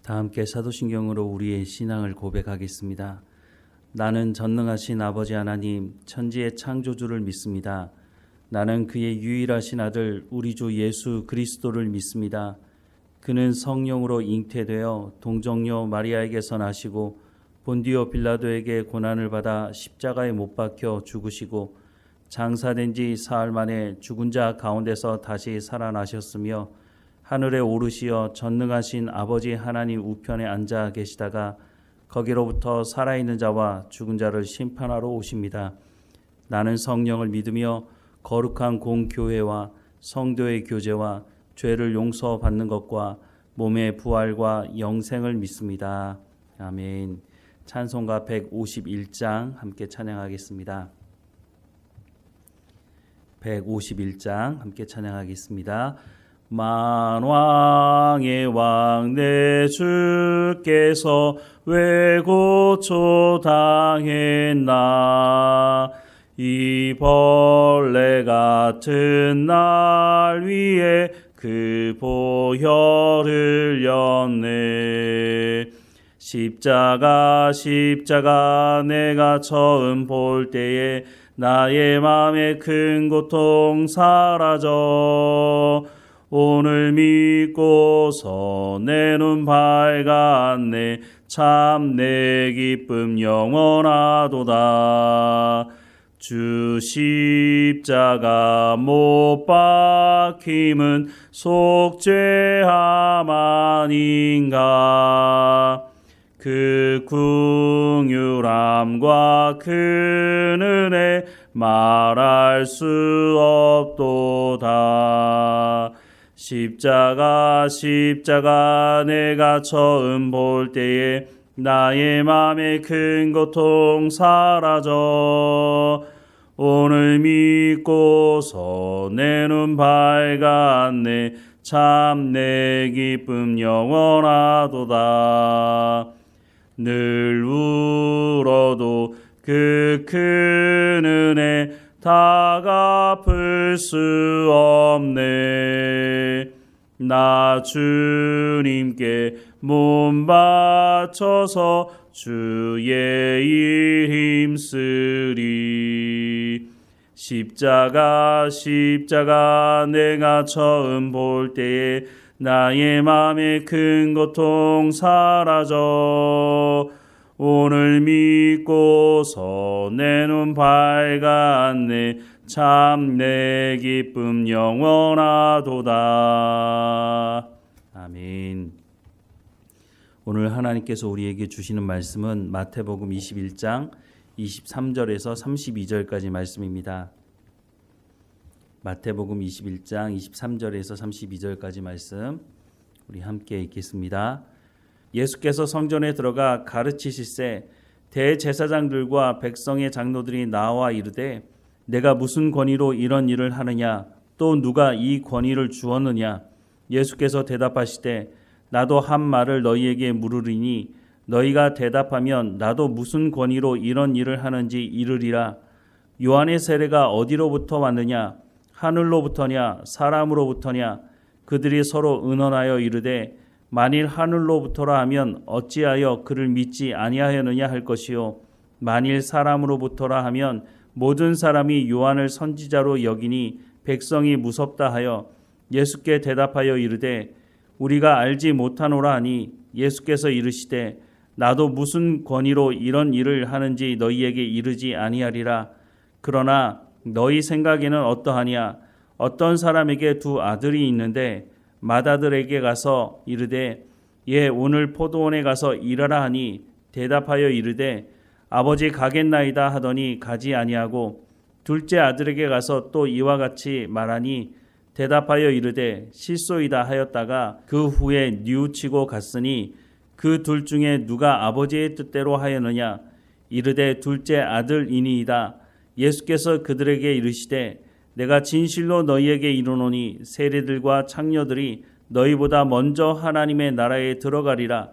다 함께 사도신경으로 우리의 신앙을 고백하겠습니다. 나는 전능하신 아버지 하나님, 천지의 창조주를 믿습니다. 나는 그의 유일하신 아들 우리 주 예수 그리스도를 믿습니다. 그는 성령으로 잉태되어 동정녀 마리아에게서 나시고 본디오 빌라도에게 고난을 받아 십자가에 못 박혀 죽으시고 장사된 지 사흘 만에 죽은 자 가운데서 다시 살아나셨으며 하늘에 오르시어 전능하신 아버지 하나님 우편에 앉아 계시다가 거기로부터 살아있는 자와 죽은 자를 심판하러 오십니다. 나는 성령을 믿으며 거룩한 공교회와 성도의 교제와 죄를 용서받는 것과 몸의 부활과 영생을 믿습니다. 아멘. 찬송가 151장 함께 찬양하겠습니다. 151장 함께 찬양하겠습니다. 만왕의 왕 내 주께서 왜 고초 당했나. 이 벌레 같은 날 위에 그 보혈을 흘렸네. 십자가 내가 처음 볼 때에 나의 맘에 큰 고통 사라져. 오늘 믿고서 내 눈 밝았네. 참 내 기쁨 영원하도다. 주 십자가 못 박힘은 속죄함 아닌가. 그 긍휼함과 큰 은혜 말할 수 없도다. 십자가 내가 처음 볼 때에 나의 맘에 큰 고통 사라져. 오늘 믿고서 내 눈 밝았네. 참 내 기쁨 영원하도다. 늘 울어도 그 큰 은혜 다 갚을 수 없네. 나 주님께 몸 바쳐서 주의 일 힘쓰리. 십자가 내가 처음 볼 때에 나의 맘에 큰 고통 사라져. 오늘 믿고서 내 눈 밝았네. 참 내 기쁨 영원하도다. 아멘. 오늘 하나님께서 우리에게 주시는 말씀은 마태복음 21장 23절에서 32절까지 말씀입니다. 마태복음 21장 23절에서 32절까지 말씀 우리 함께 읽겠습니다. 예수께서 성전에 들어가 가르치실새 대제사장들과 백성의 장로들이 나와 이르되 내가 무슨 권위로 이런 일을 하느냐, 또 누가 이 권위를 주었느냐. 예수께서 대답하시되 나도 한 말을 너희에게 물으리니 너희가 대답하면 나도 무슨 권위로 이런 일을 하는지 이르리라. 요한의 세례가 어디로부터 왔느냐, 하늘로부터냐 사람으로부터냐. 그들이 서로 의논하여 이르되 만일 하늘로부터라 하면 어찌하여 그를 믿지 아니하였느냐 할 것이요, 만일 사람으로부터라 하면 모든 사람이 요한을 선지자로 여기니 백성이 무섭다 하여 예수께 대답하여 이르되 우리가 알지 못하노라 하니 예수께서 이르시되 나도 무슨 권위로 이런 일을 하는지 너희에게 이르지 아니하리라. 그러나 너희 생각에는 어떠하냐. 어떤 사람에게 두 아들이 있는데 맏아들에게 가서 이르되 예 오늘 포도원에 가서 일하라 하니 대답하여 이르되 아버지 가겠나이다 하더니 가지 아니하고 둘째 아들에게 가서 또 이와 같이 말하니 대답하여 이르되 실소이다 하였다가 그 후에 뉘우치고 갔으니 그 둘 중에 누가 아버지의 뜻대로 하였느냐. 이르되 둘째 아들이니이다. 예수께서 그들에게 이르시되 내가 진실로 너희에게 이르노니 세리들과 창녀들이 너희보다 먼저 하나님의 나라에 들어가리라.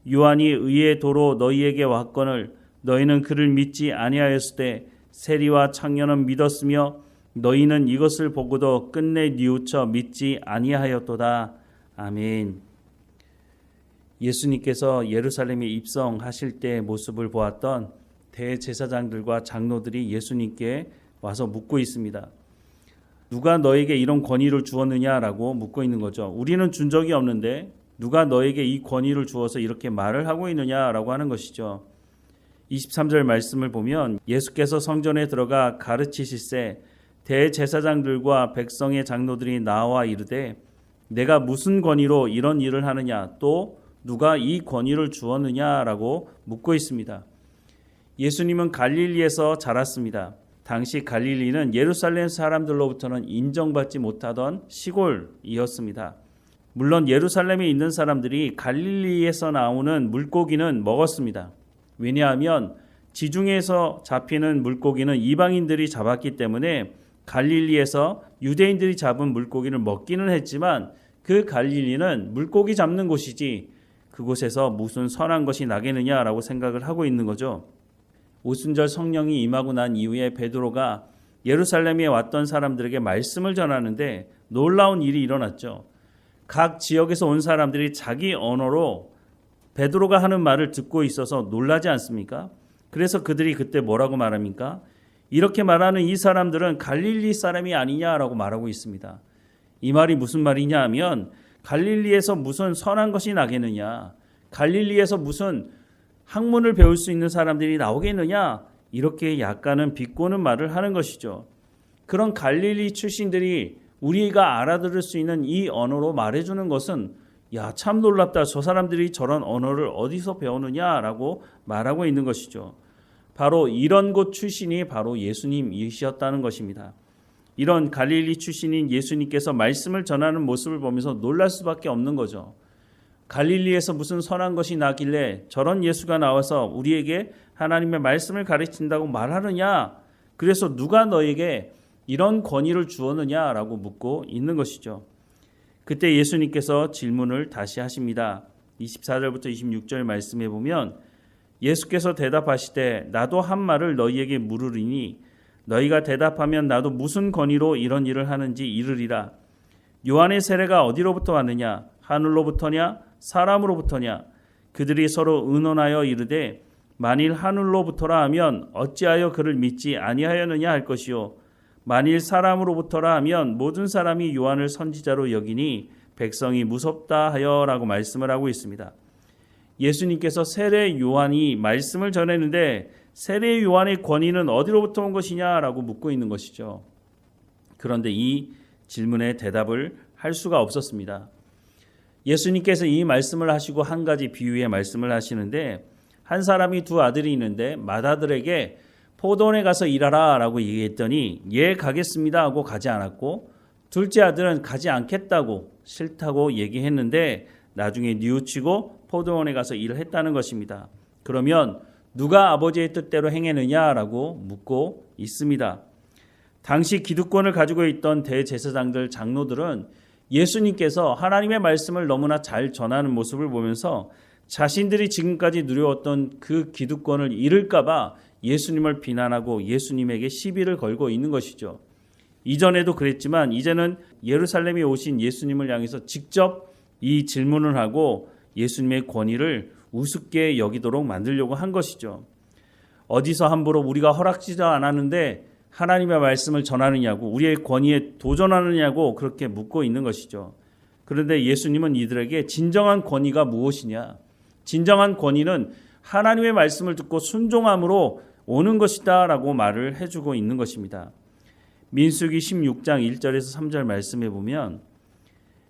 요한이 의의 도로 너희에게 왔거늘 너희는 그를 믿지 아니하였을 때 세리와 창녀는 믿었으며 너희는 이것을 보고도 끝내 뉘우쳐 믿지 아니하였도다. 아멘. 예수님께서 예루살렘에 입성하실 때의 모습을 보았던 대제사장들과 장로들이 예수님께 와서 묻고 있습니다. 누가 너에게 이런 권위를 주었느냐라고 묻고 있는 거죠. 우리는 준 적이 없는데 누가 너에게 이 권위를 주어서 이렇게 말을 하고 있느냐라고 하는 것이죠. 23절 말씀을 보면 예수께서 성전에 들어가 가르치실세 대제사장들과 백성의 장로들이 나와 이르되 내가 무슨 권위로 이런 일을 하느냐 또 누가 이 권위를 주었느냐라고 묻고 있습니다. 예수님은 갈릴리에서 자랐습니다. 당시 갈릴리는 예루살렘 사람들로부터는 인정받지 못하던 시골이었습니다. 물론 예루살렘에 있는 사람들이 갈릴리에서 나오는 물고기는 먹었습니다. 왜냐하면 지중해에서 잡히는 물고기는 이방인들이 잡았기 때문에 갈릴리에서 유대인들이 잡은 물고기를 먹기는 했지만 그 갈릴리는 물고기 잡는 곳이지 그곳에서 무슨 선한 것이 나겠느냐라고 생각을 하고 있는 거죠. 오순절 성령이 임하고 난 이후에 베드로가 예루살렘에 왔던 사람들에게 말씀을 전하는데 놀라운 일이 일어났죠. 각 지역에서 온 사람들이 자기 언어로 베드로가 하는 말을 듣고 있어서 놀라지 않습니까? 그래서 그들이 그때 뭐라고 말합니까? 이렇게 말하는 이 사람들은 갈릴리 사람이 아니냐라고 말하고 있습니다. 이 말이 무슨 말이냐 하면 갈릴리에서 무슨 선한 것이 나겠느냐, 갈릴리에서 무슨 학문을 배울 수 있는 사람들이 나오겠느냐, 이렇게 약간은 비꼬는 말을 하는 것이죠. 그런 갈릴리 출신들이 우리가 알아들을 수 있는 이 언어로 말해주는 것은 야, 참 놀랍다. 저 사람들이 저런 언어를 어디서 배우느냐라고 말하고 있는 것이죠. 바로 이런 곳 출신이 바로 예수님이셨다는 것입니다. 이런 갈릴리 출신인 예수님께서 말씀을 전하는 모습을 보면서 놀랄 수밖에 없는 거죠. 갈릴리에서 무슨 선한 것이 나길래 저런 예수가 나와서 우리에게 하나님의 말씀을 가르친다고 말하느냐? 그래서 누가 너에게 이런 권위를 주었느냐라고 묻고 있는 것이죠. 그때 예수님께서 질문을 다시 하십니다. 24절부터 26절 말씀해 보면 예수께서 대답하시되 나도 한 말을 너희에게 물으리니 너희가 대답하면 나도 무슨 권위로 이런 일을 하는지 이르리라. 요한의 세례가 어디로부터 왔느냐? 하늘로부터냐? 사람으로부터냐? 그들이 서로 의논하여 이르되 만일 하늘로부터라 하면 어찌하여 그를 믿지 아니하였느냐 할 것이요 만일 사람으로부터라 하면 모든 사람이 요한을 선지자로 여기니 백성이 무섭다 하여라고 말씀을 하고 있습니다. 예수님께서 세례 요한이 말씀을 전했는데 세례 요한의 권위는 어디로부터 온 것이냐라고 묻고 있는 것이죠. 그런데 이 질문에 대답을 할 수가 없었습니다. 예수님께서 이 말씀을 하시고 한 가지 비유의 말씀을 하시는데 한 사람이 두 아들이 있는데 맏아들에게 포도원에 가서 일하라 라고 얘기했더니 예 가겠습니다 하고 가지 않았고 둘째 아들은 가지 않겠다고 싫다고 얘기했는데 나중에 뉘우치고 포도원에 가서 일을 했다는 것입니다. 그러면 누가 아버지의 뜻대로 행했느냐라고 묻고 있습니다. 당시 기득권을 가지고 있던 대제사장들 장로들은 예수님께서 하나님의 말씀을 너무나 잘 전하는 모습을 보면서 자신들이 지금까지 누려왔던 그 기득권을 잃을까 봐 예수님을 비난하고 예수님에게 시비를 걸고 있는 것이죠. 이전에도 그랬지만 이제는 예루살렘에 오신 예수님을 향해서 직접 이 질문을 하고 예수님의 권위를 우습게 여기도록 만들려고 한 것이죠. 어디서 함부로 우리가 허락지도 않았는데 하나님의 말씀을 전하느냐고 우리의 권위에 도전하느냐고 그렇게 묻고 있는 것이죠. 그런데 예수님은 이들에게 진정한 권위가 무엇이냐? 진정한 권위는 하나님의 말씀을 듣고 순종함으로 오는 것이다 라고 말을 해주고 있는 것입니다. 민수기 16장 1절에서 3절 말씀해 보면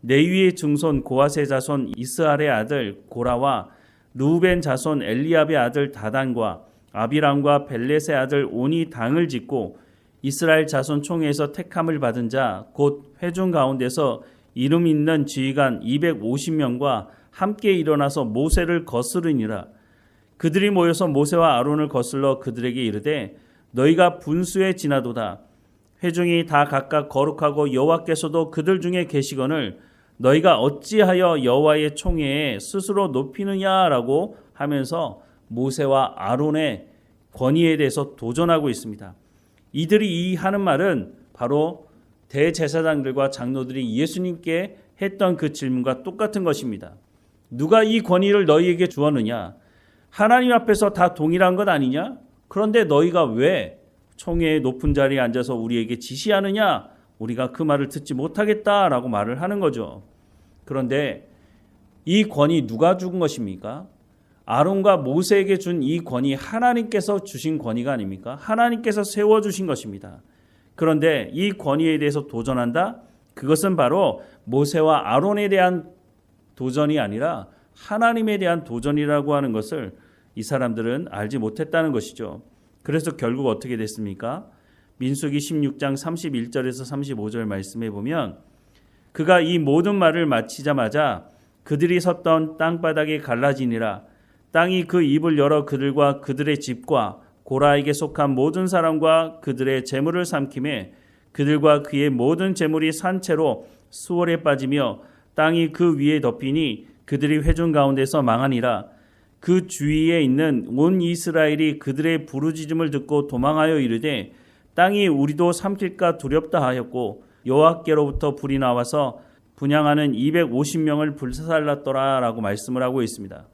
레위의 증손 고핫의 자손 이스할의 아들 고라와 르우벤 자손 엘리압의 아들 다단과 아비람과 벨렛의 아들 온이 당을 짓고 이스라엘 자손 총회에서 택함을 받은 자 곧 회중 가운데서 이름 있는 지휘관 250명과 함께 일어나서 모세를 거스르니라. 그들이 모여서 모세와 아론을 거슬러 그들에게 이르되 너희가 분수에 지나도다. 회중이 다 각각 거룩하고 여호와께서도 그들 중에 계시거늘 너희가 어찌하여 여호와의 총회에 스스로 높이느냐라고 하면서 모세와 아론의 권위에 대해서 도전하고 있습니다. 이들이 이 하는 말은 바로 대제사장들과 장로들이 예수님께 했던 그 질문과 똑같은 것입니다. 누가 이 권위를 너희에게 주었느냐? 하나님 앞에서 다 동일한 것 아니냐? 그런데 너희가 왜 총회의 높은 자리에 앉아서 우리에게 지시하느냐? 우리가 그 말을 듣지 못하겠다라고 말을 하는 거죠. 그런데 이 권위 누가 준 것입니까? 아론과 모세에게 준 이 권위 하나님께서 주신 권위가 아닙니까? 하나님께서 세워주신 것입니다. 그런데 이 권위에 대해서 도전한다? 그것은 바로 모세와 아론에 대한 도전이 아니라 하나님에 대한 도전이라고 하는 것을 이 사람들은 알지 못했다는 것이죠. 그래서 결국 어떻게 됐습니까? 민수기 16장 31절에서 35절 말씀에 보면 그가 이 모든 말을 마치자마자 그들이 섰던 땅바닥이 갈라지니라. 땅이 그 입을 열어 그들과 그들의 집과 고라에게 속한 모든 사람과 그들의 재물을 삼키매 그들과 그의 모든 재물이 산채로 수월에 빠지며 땅이 그 위에 덮이니 그들이 회중 가운데서 망하니라. 그 주위에 있는 온 이스라엘이 그들의 부르짖음을 듣고 도망하여 이르되 땅이 우리도 삼킬까 두렵다 하였고 여호와께로부터 불이 나와서 분향하는 250명을 불살랐더라 라고 말씀을 하고 있습니다.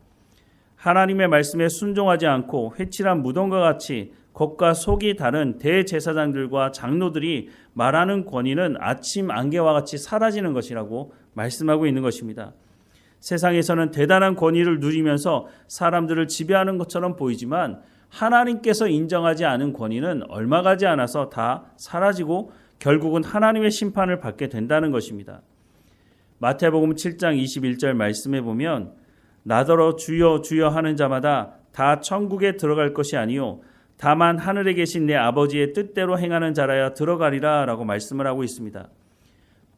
하나님의 말씀에 순종하지 않고 회칠한 무덤과 같이 겉과 속이 다른 대제사장들과 장로들이 말하는 권위는 아침 안개와 같이 사라지는 것이라고 말씀하고 있는 것입니다. 세상에서는 대단한 권위를 누리면서 사람들을 지배하는 것처럼 보이지만 하나님께서 인정하지 않은 권위는 얼마 가지 않아서 다 사라지고 결국은 하나님의 심판을 받게 된다는 것입니다. 마태복음 7장 21절 말씀에 보면 나더러 주여 주여 하는 자마다 다 천국에 들어갈 것이 아니요 다만 하늘에 계신 내 아버지의 뜻대로 행하는 자라야 들어가리라 라고 말씀을 하고 있습니다.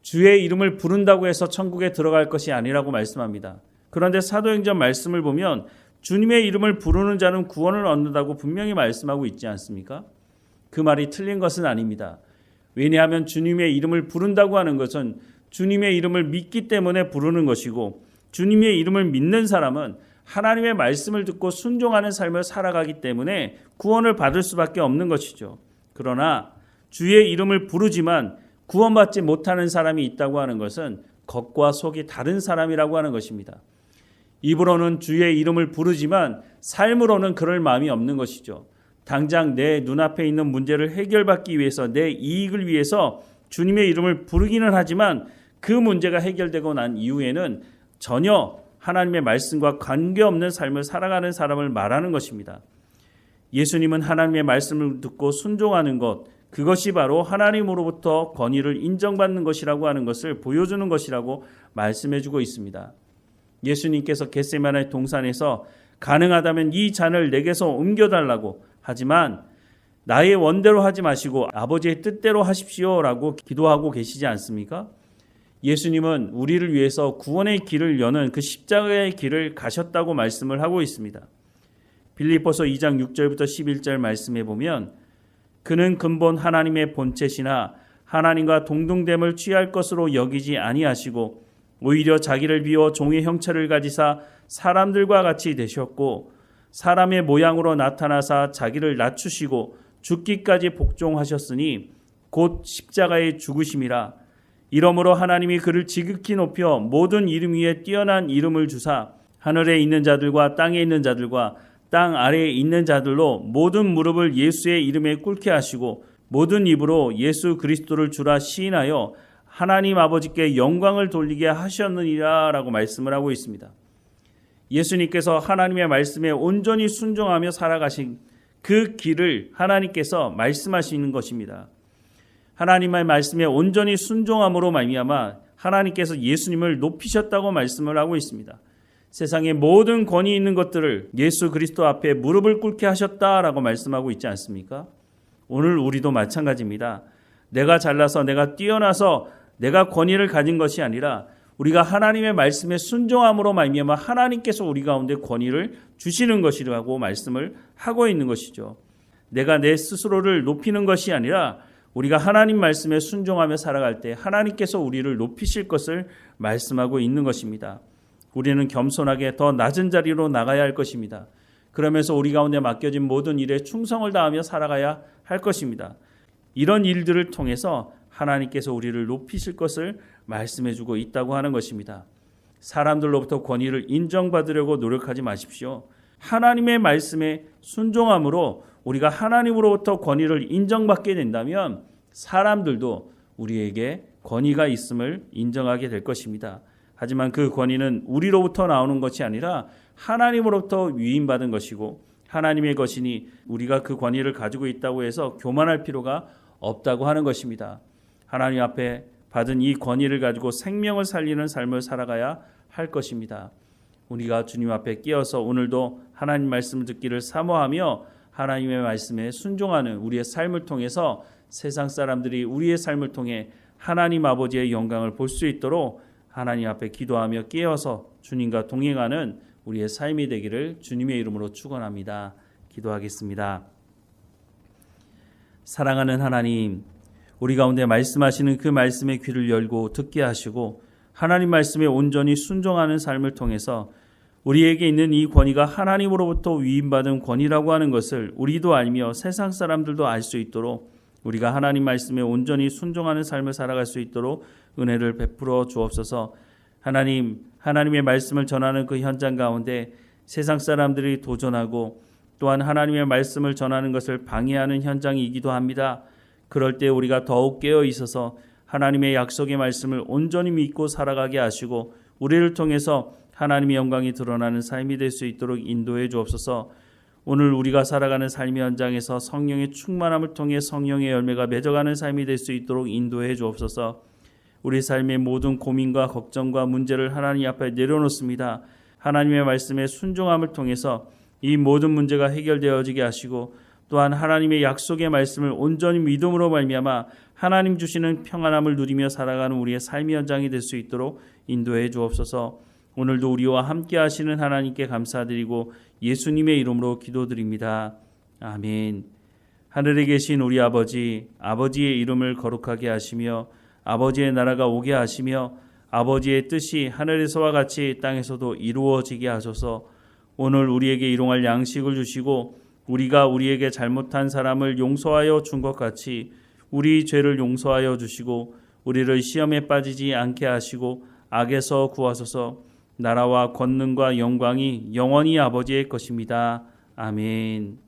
주의 이름을 부른다고 해서 천국에 들어갈 것이 아니라고 말씀합니다. 그런데 사도행전 말씀을 보면 주님의 이름을 부르는 자는 구원을 얻는다고 분명히 말씀하고 있지 않습니까? 그 말이 틀린 것은 아닙니다. 왜냐하면 주님의 이름을 부른다고 하는 것은 주님의 이름을 믿기 때문에 부르는 것이고 주님의 이름을 믿는 사람은 하나님의 말씀을 듣고 순종하는 삶을 살아가기 때문에 구원을 받을 수밖에 없는 것이죠. 그러나 주의 이름을 부르지만 구원받지 못하는 사람이 있다고 하는 것은 겉과 속이 다른 사람이라고 하는 것입니다. 입으로는 주의 이름을 부르지만 삶으로는 그럴 마음이 없는 것이죠. 당장 내 눈앞에 있는 문제를 해결받기 위해서 내 이익을 위해서 주님의 이름을 부르기는 하지만 그 문제가 해결되고 난 이후에는 전혀 하나님의 말씀과 관계없는 삶을 살아가는 사람을 말하는 것입니다. 예수님은 하나님의 말씀을 듣고 순종하는 것, 그것이 바로 하나님으로부터 권위를 인정받는 것이라고 하는 것을 보여주는 것이라고 말씀해주고 있습니다. 예수님께서 겟세마네 동산에서 가능하다면 이 잔을 내게서 옮겨달라고 하지만 나의 원대로 하지 마시고 아버지의 뜻대로 하십시오라고 기도하고 계시지 않습니까? 예수님은 우리를 위해서 구원의 길을 여는 그 십자가의 길을 가셨다고 말씀을 하고 있습니다. 빌립보서 2장 6절부터 11절 말씀에 보면 그는 근본 하나님의 본체시나 하나님과 동등됨을 취할 것으로 여기지 아니하시고 오히려 자기를 비워 종의 형체를 가지사 사람들과 같이 되셨고 사람의 모양으로 나타나사 자기를 낮추시고 죽기까지 복종하셨으니 곧 십자가의 죽으심이라. 이러므로 하나님이 그를 지극히 높여 모든 이름 위에 뛰어난 이름을 주사 하늘에 있는 자들과 땅에 있는 자들과 땅 아래에 있는 자들로 모든 무릎을 예수의 이름에 꿇게 하시고 모든 입으로 예수 그리스도를 주라 시인하여 하나님 아버지께 영광을 돌리게 하셨느니라 라고 말씀을 하고 있습니다. 예수님께서 하나님의 말씀에 온전히 순종하며 살아가신 그 길을 하나님께서 말씀하시는 것입니다. 하나님의 말씀에 온전히 순종함으로 말미암아 하나님께서 예수님을 높이셨다고 말씀을 하고 있습니다. 세상의 모든 권위 있는 것들을 예수 그리스도 앞에 무릎을 꿇게 하셨다라고 말씀하고 있지 않습니까? 오늘 우리도 마찬가지입니다. 내가 잘나서 내가 뛰어나서 내가 권위를 가진 것이 아니라 우리가 하나님의 말씀에 순종함으로 말미암아 하나님께서 우리 가운데 권위를 주시는 것이라고 말씀을 하고 있는 것이죠. 내가 내 스스로를 높이는 것이 아니라 우리가 하나님 말씀에 순종하며 살아갈 때 하나님께서 우리를 높이실 것을 말씀하고 있는 것입니다. 우리는 겸손하게 더 낮은 자리로 나가야 할 것입니다. 그러면서 우리 가운데 맡겨진 모든 일에 충성을 다하며 살아가야 할 것입니다. 이런 일들을 통해서 하나님께서 우리를 높이실 것을 말씀해주고 있다고 하는 것입니다. 사람들로부터 권위를 인정받으려고 노력하지 마십시오. 하나님의 말씀에 순종함으로 우리가 하나님으로부터 권위를 인정받게 된다면 사람들도 우리에게 권위가 있음을 인정하게 될 것입니다. 하지만 그 권위는 우리로부터 나오는 것이 아니라 하나님으로부터 위임받은 것이고 하나님의 것이니 우리가 그 권위를 가지고 있다고 해서 교만할 필요가 없다고 하는 것입니다. 하나님 앞에 받은 이 권위를 가지고 생명을 살리는 삶을 살아가야 할 것입니다. 우리가 주님 앞에 끼어서 오늘도 하나님 말씀을 듣기를 사모하며 하나님의 말씀에 순종하는 우리의 삶을 통해서 세상 사람들이 우리의 삶을 통해 하나님 아버지의 영광을 볼 수 있도록 하나님 앞에 기도하며 끼어서 주님과 동행하는 우리의 삶이 되기를 주님의 이름으로 축원합니다. 기도하겠습니다. 사랑하는 하나님, 우리 가운데 말씀하시는 그 말씀의 귀를 열고 듣게 하시고 하나님 말씀에 온전히 순종하는 삶을 통해서 우리에게 있는 이 권위가 하나님으로부터 위임받은 권위라고 하는 것을 우리도 알며 세상 사람들도 알 수 있도록 우리가 하나님 말씀에 온전히 순종하는 삶을 살아갈 수 있도록 은혜를 베풀어 주옵소서. 하나님의 말씀을 전하는 그 현장 가운데 세상 사람들이 도전하고 또한 하나님의 말씀을 전하는 것을 방해하는 현장이기도 합니다. 그럴 때 우리가 더욱 깨어 있어서 하나님의 약속의 말씀을 온전히 믿고 살아가게 하시고 우리를 통해서 하나님의 영광이 드러나는 삶이 될 수 있도록 인도해 주옵소서. 오늘 우리가 살아가는 삶의 현장에서 성령의 충만함을 통해 성령의 열매가 맺어가는 삶이 될 수 있도록 인도해 주옵소서. 우리 삶의 모든 고민과 걱정과 문제를 하나님 앞에 내려놓습니다. 하나님의 말씀에 순종함을 통해서 이 모든 문제가 해결되어지게 하시고 또한 하나님의 약속의 말씀을 온전히 믿음으로 말미암아 하나님 주시는 평안함을 누리며 살아가는 우리의 삶의 현장이 될 수 있도록 인도해 주옵소서. 오늘도 우리와 함께 하시는 하나님께 감사드리고 예수님의 이름으로 기도드립니다. 아멘. 하늘에 계신 우리 아버지, 아버지의 이름을 거룩하게 하시며 아버지의 나라가 오게 하시며 아버지의 뜻이 하늘에서와 같이 땅에서도 이루어지게 하소서. 오늘 우리에게 일용할 양식을 주시고 우리가 우리에게 잘못한 사람을 용서하여 준 것 같이 우리 죄를 용서하여 주시고 우리를 시험에 빠지지 않게 하시고 악에서 구하소서. 나라와 권능과 영광이 영원히 아버지의 것입니다. 아멘.